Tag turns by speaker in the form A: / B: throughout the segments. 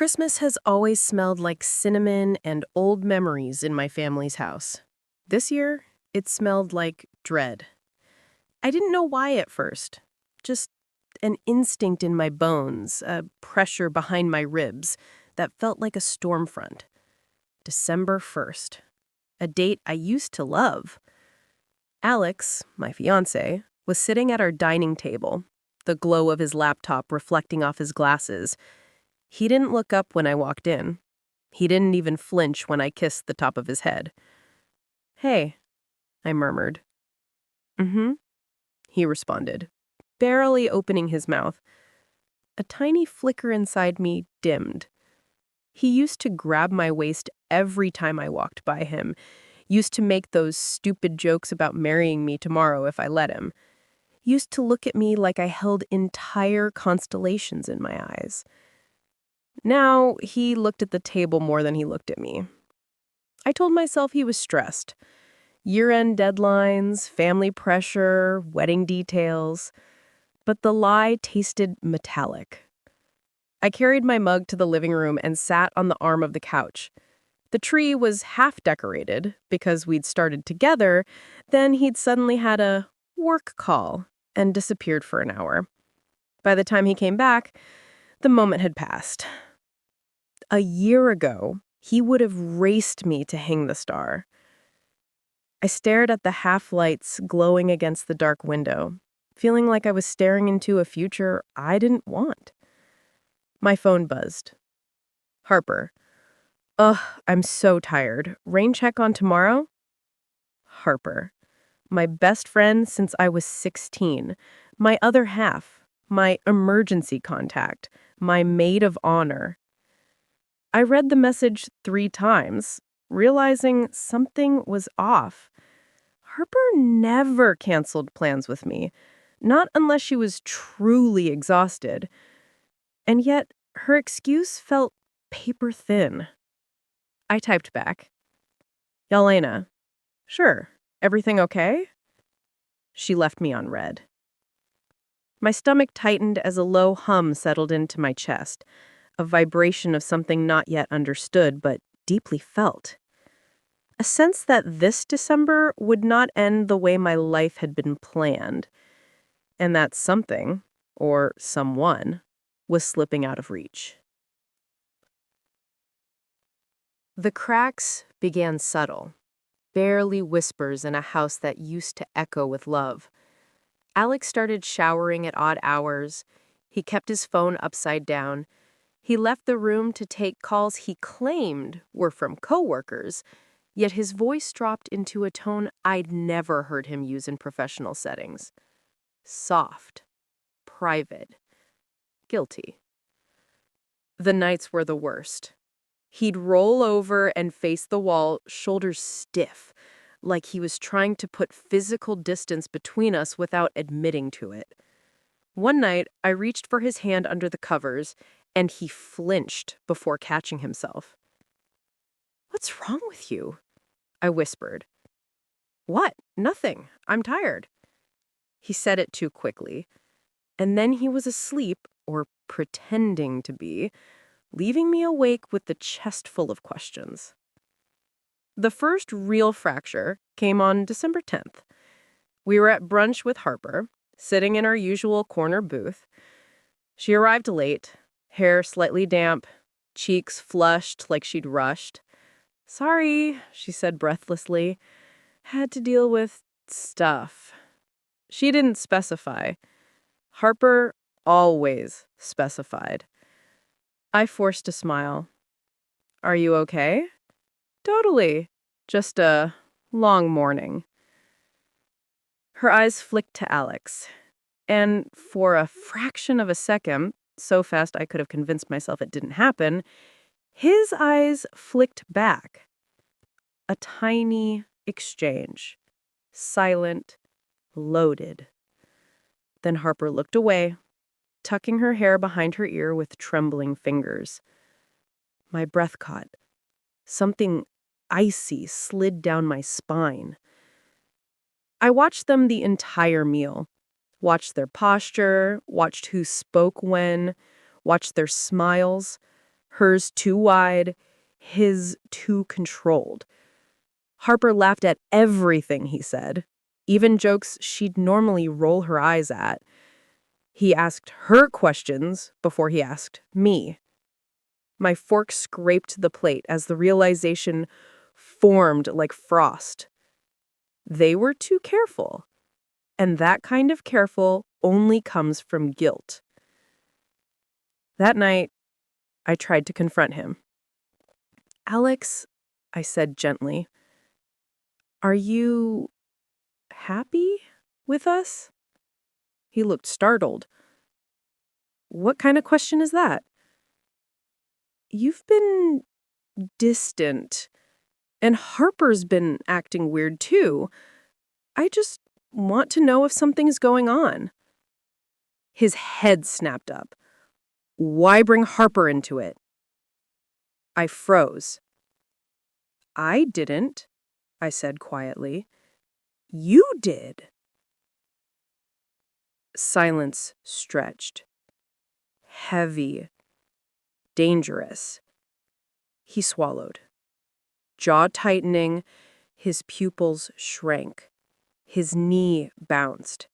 A: Christmas has always smelled like cinnamon and old memories in my family's house. This year, it smelled like dread. I didn't know why at first. Just an instinct in my bones, a pressure behind my ribs that felt like a storm front. December 1st, a date I used to love. Alex, my fiancé, was sitting at our dining table, the glow of his laptop reflecting off his glasses. He didn't look up when I walked in. He didn't even flinch when I kissed the top of his head. "Hey," I murmured. "Mm-hmm," he responded, barely opening his mouth. A tiny flicker inside me dimmed. He used to grab my waist every time I walked by him, used to make those stupid jokes about marrying me tomorrow if I let him, used to look at me like I held entire constellations in my eyes. Now, he looked at the table more than he looked at me. I told myself he was stressed. Year-end deadlines, family pressure, wedding details. But the lie tasted metallic. I carried my mug to the living room and sat on the arm of the couch. The tree was half decorated because we'd started together, then he'd suddenly had a work call and disappeared for an hour. By the time he came back, the moment had passed. A year ago, he would have raced me to hang the star. I stared at the half-lights glowing against the dark window, feeling like I was staring into a future I didn't want. My phone buzzed. Harper. "Ugh, I'm so tired. Rain check on tomorrow?" Harper. My best friend since I was 16. My other half. My emergency contact. My maid of honor. I read the message 3 times, realizing something was off. Harper never canceled plans with me, not unless she was truly exhausted. And yet, her excuse felt paper thin. I typed back, "Yelena, sure, everything okay?" She left me on read. My stomach tightened as a low hum settled into my chest, a vibration of something not yet understood but deeply felt. A sense that this December would not end the way my life had been planned, and that something, or someone, was slipping out of reach. The cracks began subtle, barely whispers in a house that used to echo with love. Alex started showering at odd hours. He kept his phone upside down. He left the room to take calls he claimed were from coworkers, yet his voice dropped into a tone I'd never heard him use in professional settings. Soft, private, guilty. The nights were the worst. He'd roll over and face the wall, shoulders stiff, like he was trying to put physical distance between us without admitting to it. One night, I reached for his hand under the covers, and he flinched before catching himself. "What's wrong with you?" I whispered. "What? Nothing. I'm tired." He said it too quickly. And then he was asleep, or pretending to be, leaving me awake with the chest full of questions. The first real fracture came on December 10th. We were at brunch with Harper, sitting in our usual corner booth. She arrived late, hair slightly damp, cheeks flushed like she'd rushed. "Sorry," she said breathlessly. "Had to deal with stuff." She didn't specify. Harper always specified. I forced a smile. "Are you okay?" "Totally. Just a long morning." Her eyes flicked to Alex, and for a fraction of a second, so fast I could have convinced myself it didn't happen, his eyes flicked back. A tiny exchange. Silent, loaded. Then Harper looked away, tucking her hair behind her ear with trembling fingers. My breath caught. Something icy slid down my spine. I watched them the entire meal. Watched their posture, watched who spoke when, watched their smiles. Hers too wide, his too controlled. Harper laughed at everything he said, even jokes she'd normally roll her eyes at. He asked her questions before he asked me. My fork scraped the plate as the realization formed like frost. They were too careful, and that kind of careful only comes from guilt. That night, I tried to confront him. "Alex," I said gently, "are you happy with us?" He looked startled. "What kind of question is that?" "You've been distant, and Harper's been acting weird too. I just want to know if something's going on." His head snapped up. "Why bring Harper into it?" I froze. "I didn't," I said quietly. "You did." Silence stretched. Heavy. Dangerous. He swallowed. Jaw tightening, his pupils shrank. His knee bounced.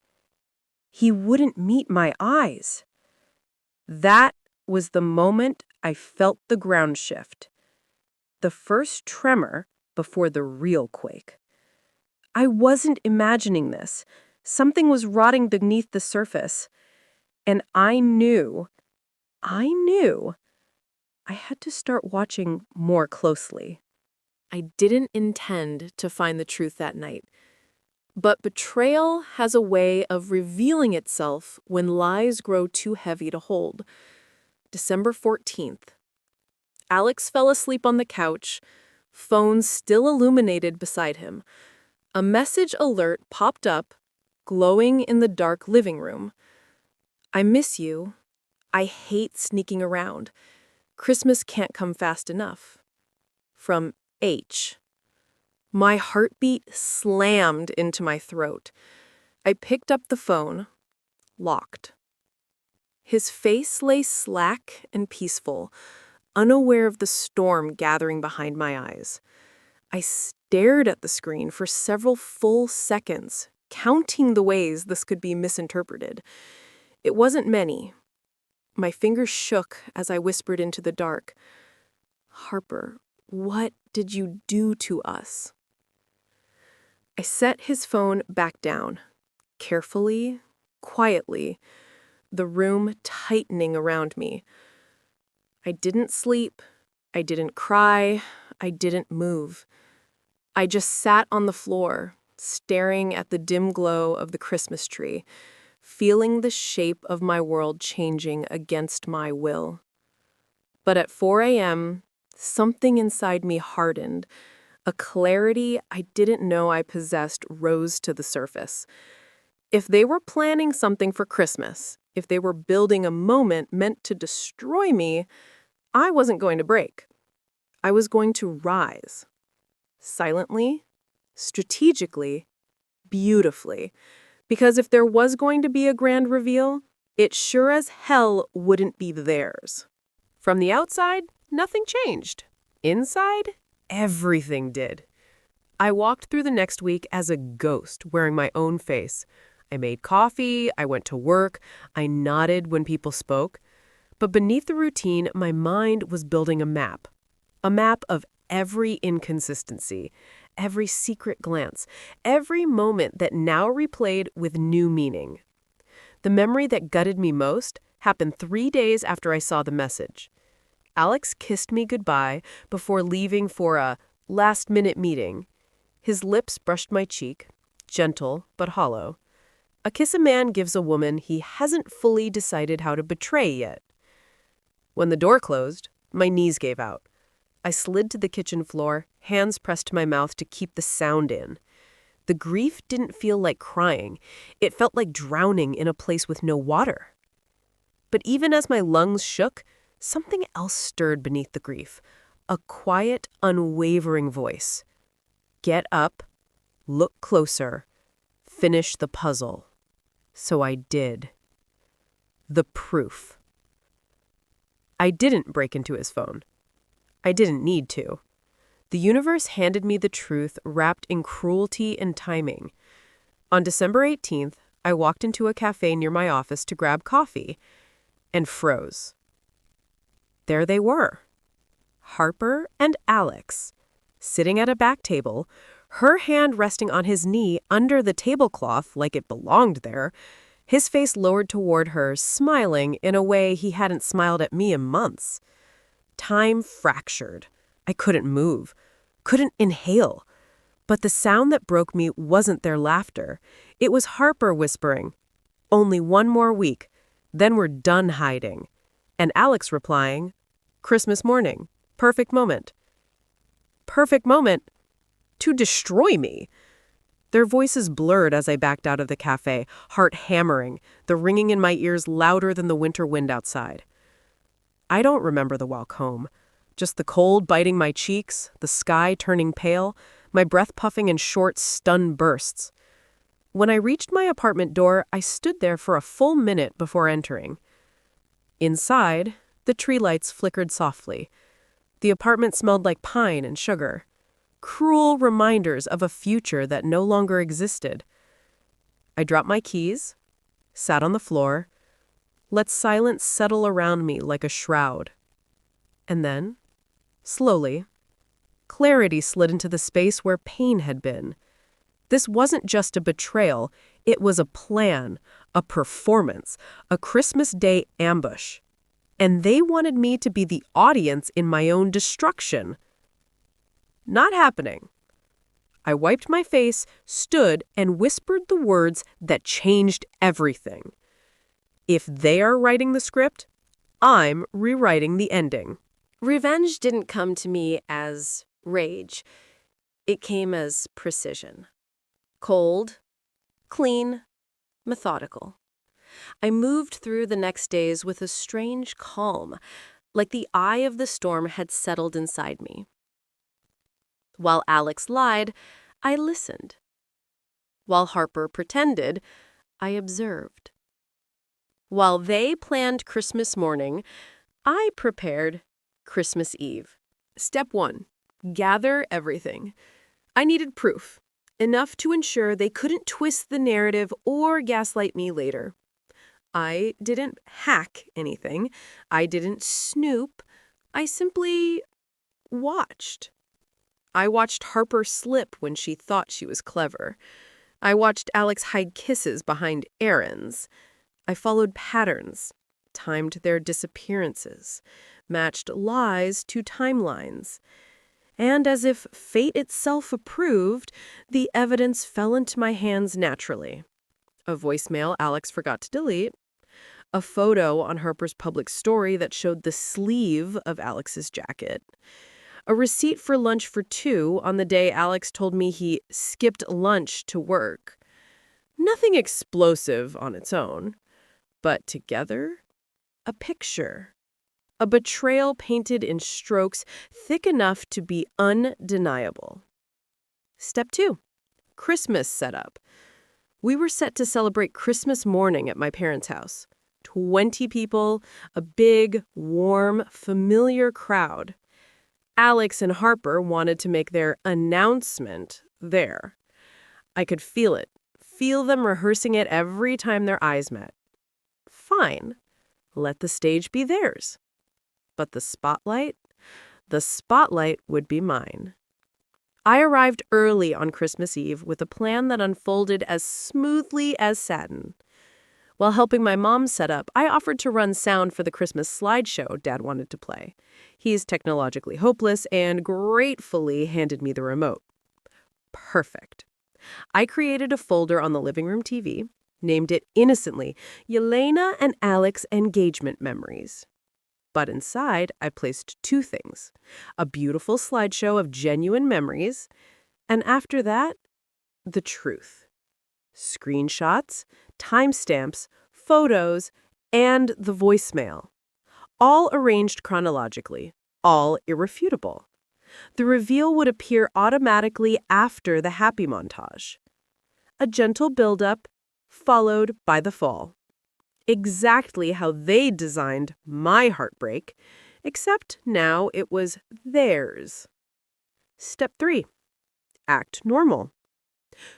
A: He wouldn't meet my eyes. That was the moment I felt the ground shift. The first tremor before the real quake. I wasn't imagining this. Something was rotting beneath the surface. And I knew I had to start watching more closely. I didn't intend to find the truth that night. But betrayal has a way of revealing itself when lies grow too heavy to hold. December 14th. Alex fell asleep on the couch, phone still illuminated beside him. A message alert popped up, glowing in the dark living room. "I miss you. I hate sneaking around. Christmas can't come fast enough." From H. My heartbeat slammed into my throat. I picked up the phone. Locked. His face lay slack and peaceful, unaware of the storm gathering behind my eyes. I stared at the screen for several full seconds, counting the ways this could be misinterpreted. It wasn't many. My fingers shook as I whispered into the dark, "Harper, what did you do to us?" I set his phone back down, carefully, quietly, the room tightening around me. I didn't sleep, I didn't cry, I didn't move. I just sat on the floor, staring at the dim glow of the Christmas tree, feeling the shape of my world changing against my will. But at 4 a.m., something inside me hardened. A clarity I didn't know I possessed rose to the surface. If they were planning something for Christmas, if they were building a moment meant to destroy me, I wasn't going to break. I was going to rise. Silently, strategically, beautifully. Because if there was going to be a grand reveal, it sure as hell wouldn't be theirs. From the outside, nothing changed. Inside, everything did. I walked through the next week as a ghost, wearing my own face. I made coffee, I went to work, I nodded when people spoke. But beneath the routine, my mind was building a map of every inconsistency, every secret glance, every moment that now replayed with new meaning. The memory that gutted me most happened 3 days after I saw the message. Alex kissed me goodbye before leaving for a last-minute meeting. His lips brushed my cheek, gentle but hollow. A kiss a man gives a woman he hasn't fully decided how to betray yet. When the door closed, my knees gave out. I slid to the kitchen floor, hands pressed to my mouth to keep the sound in. The grief didn't feel like crying. It felt like drowning in a place with no water. But even as my lungs shook, something else stirred beneath the grief. A quiet, unwavering voice. Get up, look closer, finish the puzzle. So I did. The proof. I didn't break into his phone. I didn't need to. The universe handed me the truth wrapped in cruelty and timing. On December 18th, I walked into a cafe near my office to grab coffee and froze. There they were, Harper and Alex, sitting at a back table, her hand resting on his knee under the tablecloth like it belonged there, his face lowered toward her, smiling in a way he hadn't smiled at me in months. Time fractured. I couldn't move, couldn't inhale. But the sound that broke me wasn't their laughter. It was Harper whispering, "Only one more week, then we're done hiding." And Alex replying, "Christmas morning, perfect moment." Perfect moment to destroy me. Their voices blurred as I backed out of the cafe, heart hammering, the ringing in my ears louder than the winter wind outside. I don't remember the walk home. Just the cold biting my cheeks, the sky turning pale, my breath puffing in short, stunned bursts. When I reached my apartment door, I stood there for a full minute before entering. Inside, the tree lights flickered softly. The apartment smelled like pine and sugar. Cruel reminders of a future that no longer existed. I dropped my keys, sat on the floor, let silence settle around me like a shroud. And then, slowly, clarity slid into the space where pain had been. This wasn't just a betrayal, it was a plan, a performance, a Christmas Day ambush. And they wanted me to be the audience in my own destruction. Not happening. I wiped my face, stood, and whispered the words that changed everything. If they are writing the script, I'm rewriting the ending. Revenge didn't come to me as rage. It came as precision. Cold, clean, methodical. I moved through the next days with a strange calm, like the eye of the storm had settled inside me. While Alex lied, I listened. While Harper pretended, I observed. While they planned Christmas morning, I prepared Christmas Eve. Step 1. Gather everything. I needed proof, enough to ensure they couldn't twist the narrative or gaslight me later. I didn't hack anything. I didn't snoop. I simply watched. I watched Harper slip when she thought she was clever. I watched Alex hide kisses behind errands. I followed patterns, timed their disappearances, matched lies to timelines. And as if fate itself approved, the evidence fell into my hands naturally. A voicemail Alex forgot to delete, a photo on Harper's public story that showed the sleeve of Alex's jacket, a receipt for lunch for two on the day Alex told me he skipped lunch to work. Nothing explosive on its own, but together, a picture. A betrayal painted in strokes thick enough to be undeniable. Step 2. Christmas setup. We were set to celebrate Christmas morning at my parents' house. 20 people, a big, warm, familiar crowd. Alex and Harper wanted to make their announcement there. I could feel them rehearsing it every time their eyes met. Fine, let the stage be theirs. But the spotlight would be mine. I arrived early on Christmas Eve with a plan that unfolded as smoothly as satin. While helping my mom set up, I offered to run sound for the Christmas slideshow Dad wanted to play. He's technologically hopeless and gratefully handed me the remote. Perfect. I created a folder on the living room TV, named it innocently Yelena and Alex Engagement Memories. But inside, I placed two things: a beautiful slideshow of genuine memories, and after that, the truth. Screenshots, timestamps, photos, and the voicemail. All arranged chronologically, all irrefutable. The reveal would appear automatically after the happy montage. A gentle build-up, followed by the fall. exactly how they designed my heartbreak, except now it was theirs. Step 3. Act normal.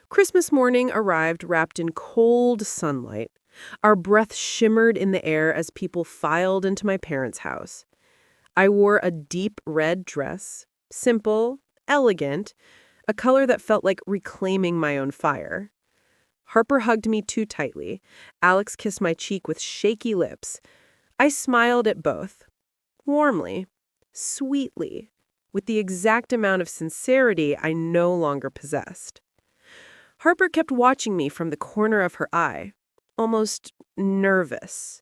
A: Christmas morning arrived wrapped in cold sunlight. Our breath shimmered in the air as people filed into my parents' house. I wore a deep red dress, simple, elegant, a color that felt like reclaiming my own fire. Harper hugged me too tightly. Alex kissed my cheek with shaky lips. I smiled at both, warmly, sweetly, with the exact amount of sincerity I no longer possessed. Harper kept watching me from the corner of her eye, almost nervous.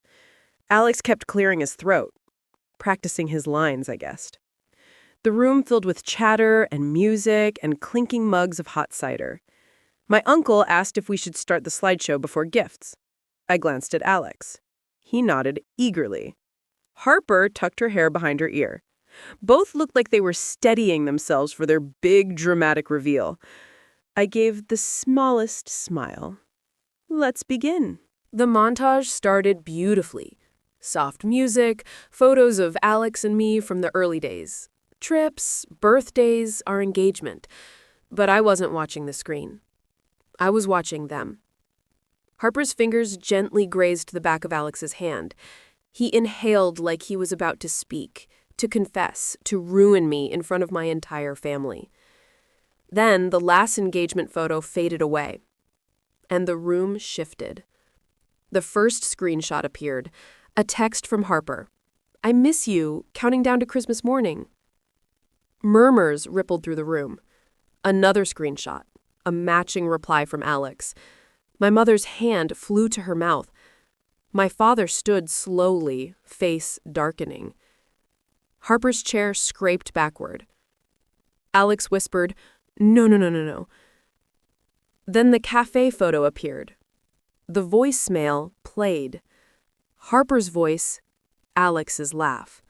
A: Alex kept clearing his throat, practicing his lines, I guessed. The room filled with chatter and music and clinking mugs of hot cider. My uncle asked if we should start the slideshow before gifts. I glanced at Alex. He nodded eagerly. Harper tucked her hair behind her ear. Both looked like they were steadying themselves for their big, dramatic reveal. I gave the smallest smile. Let's begin. The montage started beautifully. Soft music, photos of Alex and me from the early days. Trips, birthdays, our engagement. But I wasn't watching the screen. I was watching them. Harper's fingers gently grazed the back of Alex's hand. He inhaled like he was about to speak, to confess, to ruin me in front of my entire family. Then the last engagement photo faded away, and the room shifted. The first screenshot appeared, a text from Harper. "I miss you, counting down to Christmas morning." Murmurs rippled through the room. Another screenshot, a matching reply from Alex. My mother's hand flew to her mouth. My father stood slowly, face darkening. Harper's chair scraped backward. Alex whispered, "No, no, no, no, no." Then the cafe photo appeared. The voicemail played. Harper's voice, Alex's laugh.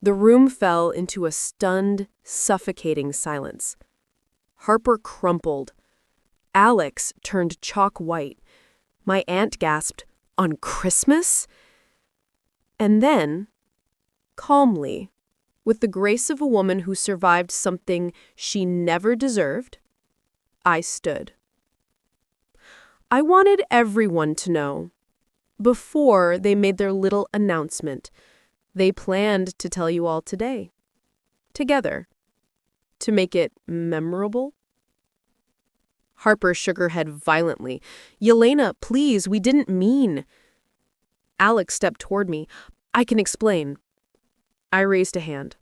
A: The room fell into a stunned, suffocating silence. Harper crumpled. Alex turned chalk white. My aunt gasped, "On Christmas?" And then, calmly, with the grace of a woman who survived something she never deserved, I stood. I wanted everyone to know. Before they made their little announcement, they planned to tell you all today. Together. To make it memorable. Harper shook her head violently. "Yelena, please, we didn't mean." Alex stepped toward me. "I can explain." I raised a hand.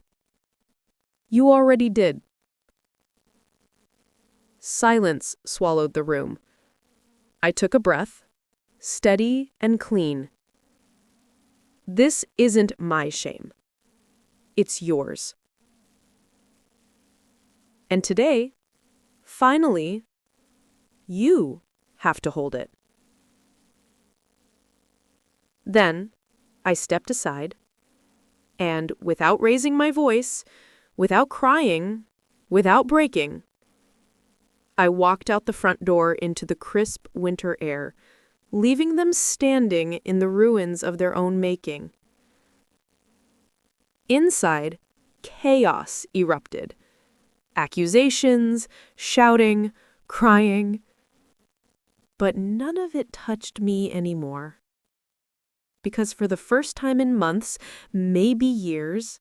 A: "You already did." Silence swallowed the room. I took a breath, steady and clean. This isn't my shame. It's yours. And today, finally, you have to hold it. Then, I stepped aside, and without raising my voice, without crying, without breaking, I walked out the front door into the crisp winter air, leaving them standing in the ruins of their own making. Inside, chaos erupted. Accusations, shouting, crying. But none of it touched me anymore. Because for the first time in months, maybe years,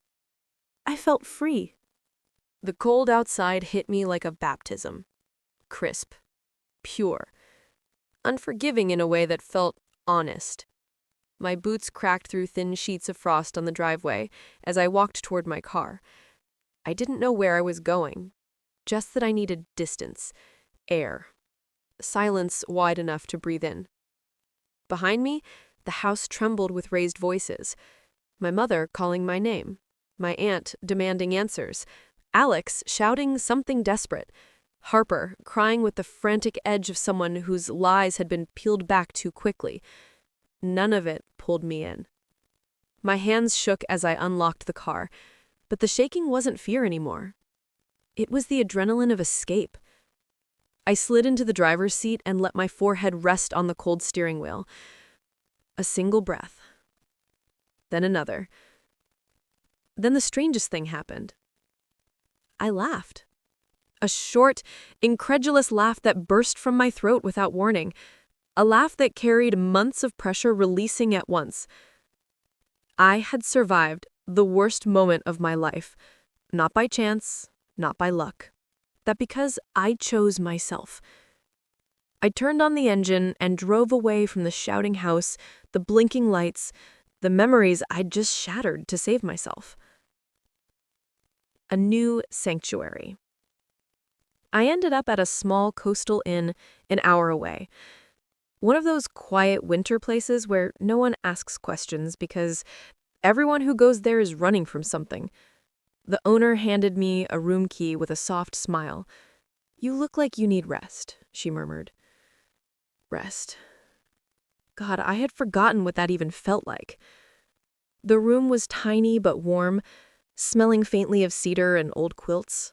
A: I felt free. The cold outside hit me like a baptism. Crisp, pure, unforgiving in a way that felt honest. My boots cracked through thin sheets of frost on the driveway as I walked toward my car. I didn't know where I was going, just that I needed distance, air, silence wide enough to breathe in. Behind me, the house trembled with raised voices. My mother calling my name, my aunt demanding answers, Alex shouting something desperate, Harper crying with the frantic edge of someone whose lies had been peeled back too quickly. None of it pulled me in. My hands shook as I unlocked the car, but the shaking wasn't fear anymore. It was the adrenaline of escape. I slid into the driver's seat and let my forehead rest on the cold steering wheel.
B: A single breath. Then another. Then the strangest thing happened. I laughed. A short, incredulous laugh that burst from my throat without warning. A laugh that carried months of pressure releasing at once. I had survived the worst moment of my life, not by chance, not by luck. That because I chose myself. I turned on the engine and drove away from the shouting house, the blinking lights, the memories I'd just shattered to save myself. A new sanctuary. I ended up at a small coastal inn an hour away. One of those quiet winter places where no one asks questions because everyone who goes there is running from something. The owner handed me a room key with a soft smile. "You look like you need rest," she murmured. Rest. God, I had forgotten what that even felt like. The room was tiny but warm, smelling faintly of cedar and old quilts.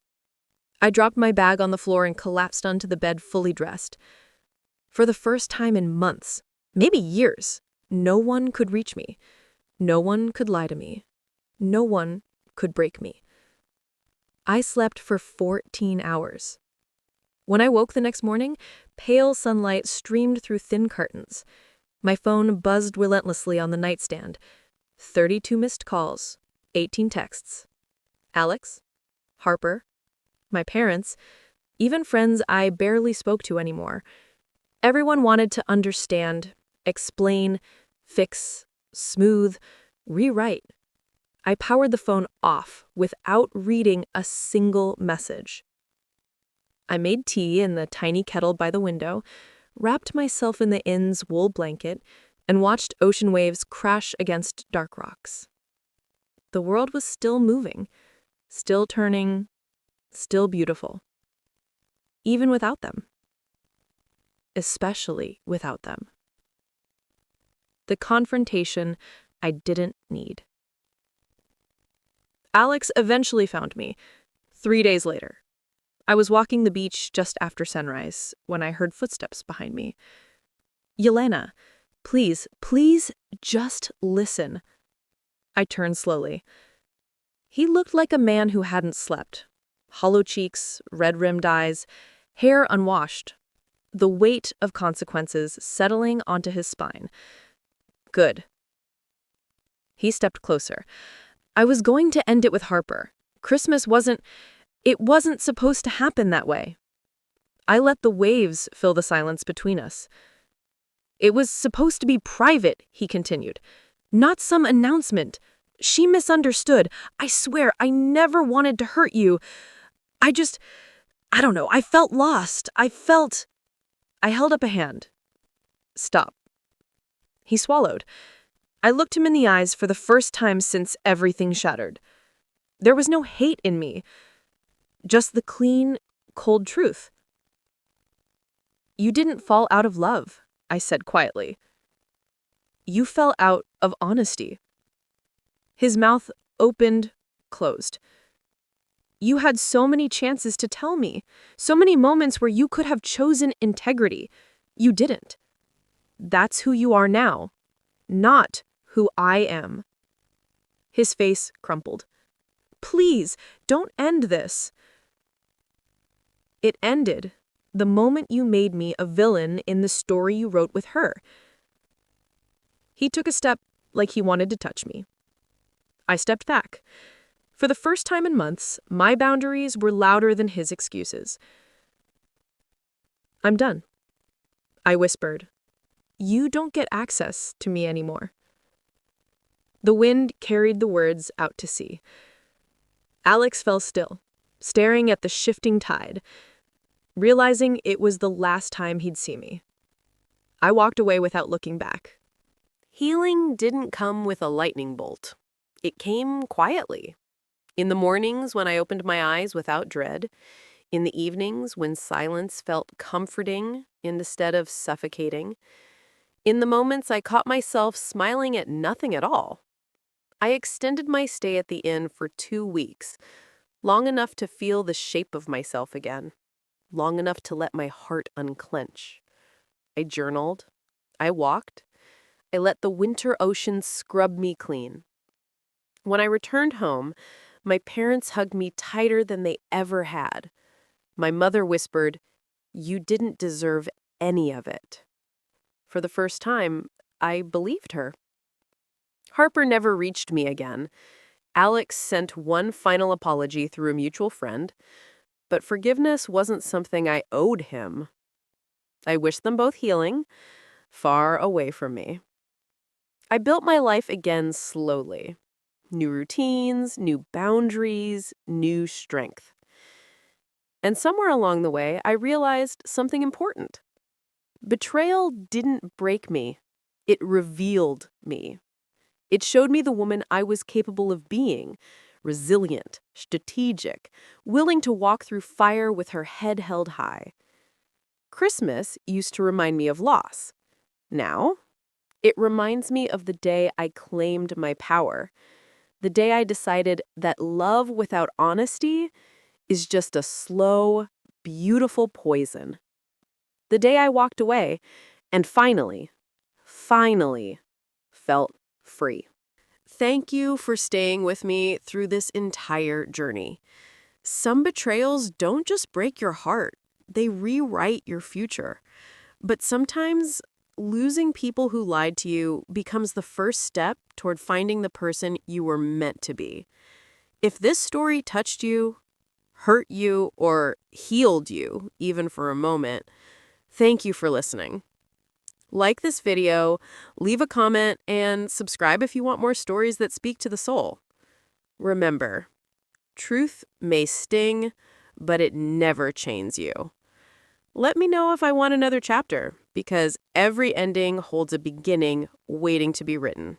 B: I dropped my bag on the floor and collapsed onto the bed fully dressed. For the first time in months, maybe years, no one could reach me. No one could lie to me. No one could break me. I slept for 14 hours. When I woke the next morning, pale sunlight streamed through thin curtains. My phone buzzed relentlessly on the nightstand. 32 missed calls, 18 texts. Alex, Harper, my parents, even friends I barely spoke to anymore. Everyone wanted to understand, explain, fix, smooth, rewrite. I powered the phone off without reading a single message. I made tea in the tiny kettle by the window, wrapped myself in the inn's wool blanket, and watched ocean waves crash against dark rocks. The world was still moving, still turning, still beautiful. Even without them. Especially without them. The confrontation I didn't need. Alex eventually found me, 3 days later. I was walking the beach just after sunrise when I heard footsteps behind me. "Yelena, please, please just listen." I turned slowly. He looked like a man who hadn't slept. Hollow cheeks, red-rimmed eyes, hair unwashed. The weight of consequences settling onto his spine. Good. He stepped closer. I was going to end it with Harper. Christmas wasn't supposed to happen that way. I let the waves fill the silence between us. "It was supposed to be private," he continued. "Not some announcement. She misunderstood. I swear, I never wanted to hurt you. I don't know, I felt lost. I held up a hand. "Stop." He swallowed. I looked him in the eyes for the first time since everything shattered. There was no hate in me. Just the clean, cold truth. "You didn't fall out of love," I said quietly. "You fell out of honesty." His mouth opened, closed. "You had so many chances to tell me, so many moments where you could have chosen integrity. You didn't. That's who you are now, not who I am." His face crumpled. "Please, don't end this." "It ended the moment you made me a villain in the story you wrote with her." He took a step like he wanted to touch me. I stepped back. For the first time in months, my boundaries were louder than his excuses. "I'm done," I whispered. "You don't get access to me anymore." The wind carried the words out to sea. Alex fell still, staring at the shifting tide, realizing it was the last time he'd see me. I walked away without looking back. Healing didn't come with a lightning bolt. It came quietly. In the mornings when I opened my eyes without dread, in the evenings when silence felt comforting instead of suffocating, in the moments I caught myself smiling at nothing at all. I extended my stay at the inn for 2 weeks, long enough to feel the shape of myself again, long enough to let my heart unclench. I journaled. I walked.
A: I let the winter ocean scrub me clean. When I returned home, my parents hugged me tighter than they ever had. My mother whispered, "You didn't deserve any of it." For the first time, I believed her. Harper never reached me again. Alex sent one final apology through a mutual friend, but forgiveness wasn't something I owed him. I wish them both healing, far away from me. I built my life again slowly. New routines, new boundaries, new strength. And somewhere along the way, I realized something important. Betrayal didn't break me. It revealed me. It showed me the woman I was capable of being, resilient, strategic, willing to walk through fire with her head held high. Christmas used to remind me of loss. Now, it reminds me of the day I claimed my power, the day I decided that love without honesty is just a slow, beautiful poison. The day I walked away and finally felt free. Thank you for staying with me through this entire journey. Some betrayals don't just break your heart, they rewrite your future. But sometimes losing people who lied to you becomes the first step toward finding the person you were meant to be. If this story touched you, hurt you, or healed you, even for a moment, thank you for listening. Like this video, leave a comment, and subscribe if you want more stories that speak to the soul. Remember, truth may sting, but it never chains you. Let me know if I want another chapter, because every ending holds a beginning waiting to be written.